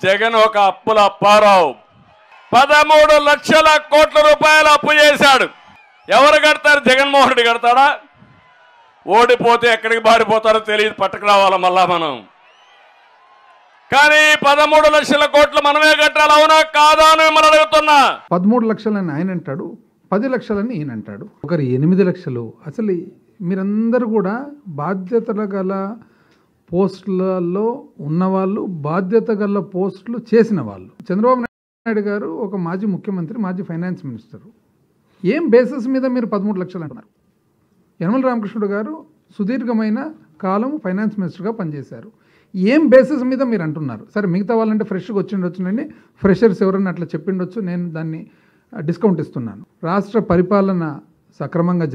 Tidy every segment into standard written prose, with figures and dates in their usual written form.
జగన్ ఒక అప్పుల అప్పారావు 13 లక్షల కోట్ల రూపాయలు అప్పు చేశాడు. ఎవరు కడతారు? జగన్మోహన్ రెడ్డి కడతాడా? ఓడిపోతే ఎక్కడికి బారిపోతారో తెలియదు, పట్టుకు రావాలా మళ్ళా మనం. కానీ 13 లక్షల కోట్లు మనమే కట్టాలి, అవునా కాదా అని మిమ్మల్ని అడుగుతున్నా. 13 లక్షలని ఆయన అంటాడు, 10 లక్షలని ఈయన అంటాడు. ఒకరు 8 లక్షలు. అసలు మీరందరూ కూడా బాధ్యతల గల పోస్టులలో ఉన్నవాళ్ళు, బాధ్యత గల పోస్టులు చేసిన వాళ్ళు. చంద్రబాబు నాయుడు గారు ఒక మాజీ ముఖ్యమంత్రి, మాజీ ఫైనాన్స్ మినిస్టర్. ఏం బేసిస్ మీద మీరు 13 లక్షలు అంటున్నారు? యనమల రామకృష్ణుడు గారు సుదీర్ఘమైన కాలం ఫైనాన్స్ మినిస్టర్గా పనిచేశారు. ఏం బేసిస్ మీద మీరు అంటున్నారు? సరే, మిగతా వాళ్ళంటే ఫ్రెష్గా వచ్చిండొచ్చునండి, ఫ్రెషర్స్ ఎవరన్నా అట్లా చెప్పిండొచ్చు, నేను దాన్ని డిస్కౌంట్ ఇస్తున్నాను. రాష్ట్ర పరిపాలన సక్రమంగా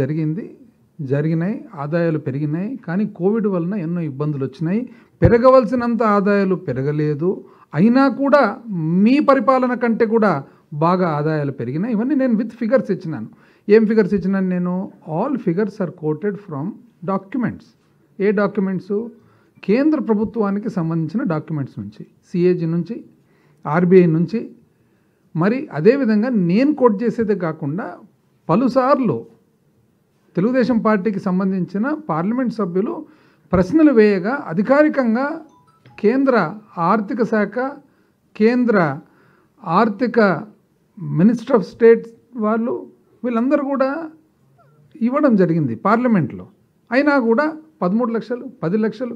జరిగినాయి, ఆదాయాలు పెరిగినాయి. కానీ కోవిడ్ వలన ఎన్నో ఇబ్బందులు వచ్చినాయి. పెరగవలసినంత ఆదాయాలు పెరగలేదు. అయినా కూడా మీ పరిపాలన కంటే కూడా బాగా ఆదాయాలు పెరిగినాయి. ఇవన్నీ నేను విత్ ఫిగర్స్ ఇచ్చినాను. ఏం ఫిగర్స్ ఇచ్చినాను నేను? All figures are quoted from documents. ఏ డాక్యుమెంట్స్? కేంద్ర ప్రభుత్వానికి సంబంధించిన డాక్యుమెంట్స్ నుంచి, సిఏజీ నుంచి, ఆర్బీఐ నుంచి. మరి అదేవిధంగా నేను కోట్ చేసేదే కాకుండా పలుసార్లు తెలుగుదేశం పార్టీకి సంబంధించిన పార్లమెంట్ సభ్యులు ప్రశ్నలు వేయగా అధికారికంగా కేంద్ర ఆర్థిక శాఖ, కేంద్ర ఆర్థిక మినిస్టర్ ఆఫ్ స్టేట్ వాళ్ళు, వీళ్ళందరూ కూడా ఇవ్వడం జరిగింది పార్లమెంట్లో. అయినా కూడా 13 లక్షలు, 10 లక్షలు.